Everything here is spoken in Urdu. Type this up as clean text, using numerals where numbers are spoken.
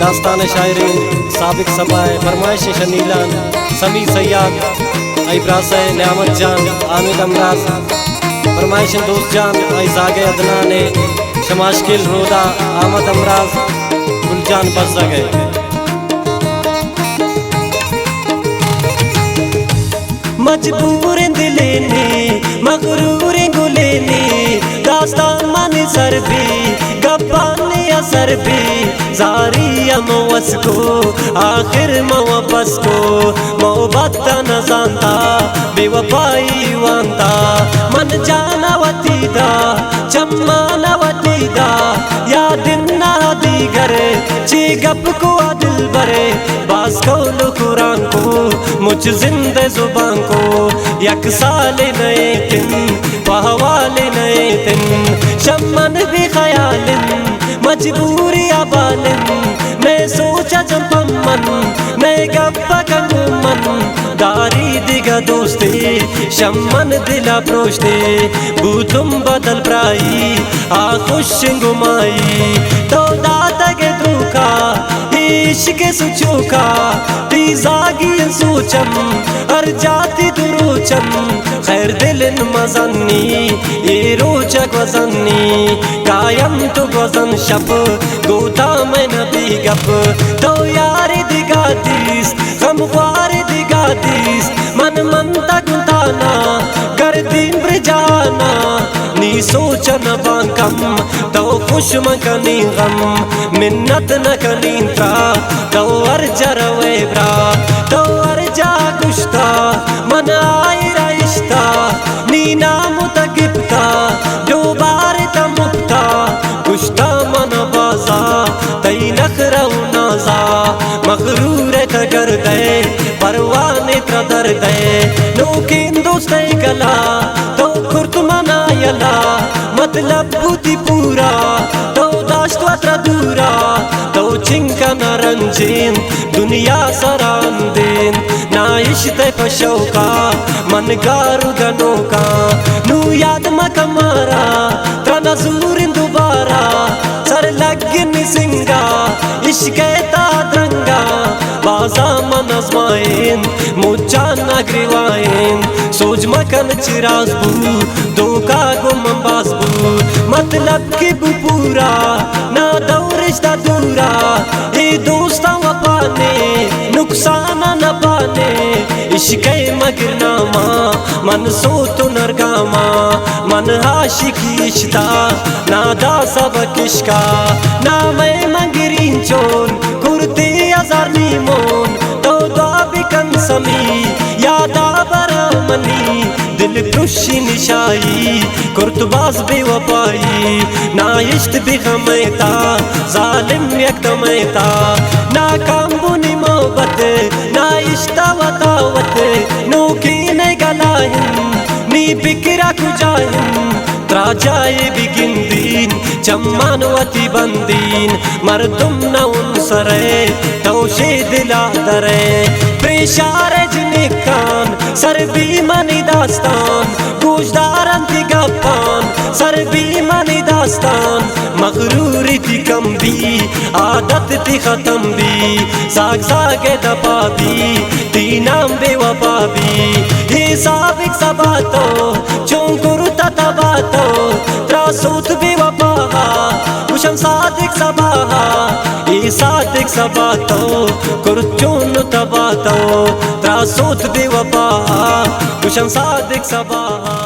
داستان شاعرین سابق سبائے فرمائش شنیلان سمی سیاد ای براسے نعمت جان آمد امراض فرمائش دوست جان ای زاگے عدنان شماشکل رودا آمد امراض گل جان بس گئے مجبور دلے نے مغرور گلے نے داستان من سر بھی گپان اثر بھی زاری موس کو آخر موبس کو محبت نہ جانتا بے وفائی وانتا من جانا وتیدا چمانا وتیدا یا دن نہ دیگر چی گپ کو دل برے باز کو قرآن کو مجھ زندہ زبان کو یک سال نئے دن بحوال نئے دن شمن بھی خیال مجبوری ابالن میں سوچا جب من میں گپا کنو من داری دیگا دوستی شمن دلا پروشتے بوتم بدل پرائی آخوش گمائی تو داتا کے دوکا عشق سچوکا تیزاگی سوچم ہر جاتی دروچم خیر دلن مزنی یہ روچک وزنی قائم تو گوزن شب گوتا میں نبی گپ تو یار دگا دیس غمخوار دگا دیس من تک تانا گردین برجانا نی سوچن بانکم تو خوش مکنی غم منت نکنی ترا تو ارجا روے برا تو ارجا کشتا من آئی رائشتا نی نام تکبتا دوبار تمکتا کشتا من بازا تی نخرو نازا مغرور تگر دے پروانے تردر دے نوکین دوستے گلا تو کرت منا یلا مطلب بودی پورا تو داشت وطر دورا تو چنکا نرنجین دنیا سران دین نائشت پشوکا من گارو گنوکا نو یاد مکمارا ترا نزور دوبارا سر لگن سنگا عشق تا درنگا بازا من ازمائن مجھا نگریوائن سوچ مکن چراز بو دوکا گم باز بو مطلب کی بو پورا نا دورشتا دورا اے دوستا وپانے نقصانا نہ پانے عشق مگر ناما من سوتو نرگاما من عاشقی اشتا نادا سبک عشقا نامے مگرین چون کرتے ازار نیمون تو دعا بکن سمی یادا برامنی دل پرشی نشائی کرت باز بے وفائی نائشت بخمیتا ظالم یک دمیتا ناکام بنی محبت نائشتا وطاوت نوکین گلائن نی بکرا کجائن ترا جائے بگن دین چمان وتی بندین مردم نون سرے توشے دلا درے پریشار جنکان سر بھی منی داستان گوشدارن تی گپان سر بھی منی داستان مغروری تی کم بھی عادت تی ختم بھی زاگ زاگ دپا بھی تی نام بے وفا بھی یہ سابق سباتو چون کرتا تباتو ترا سوت بے وفا کشم صادق سباہا یہ صادق سباتو کرت چون تباتو ترا سوت بے وفا کشم صادق سباہا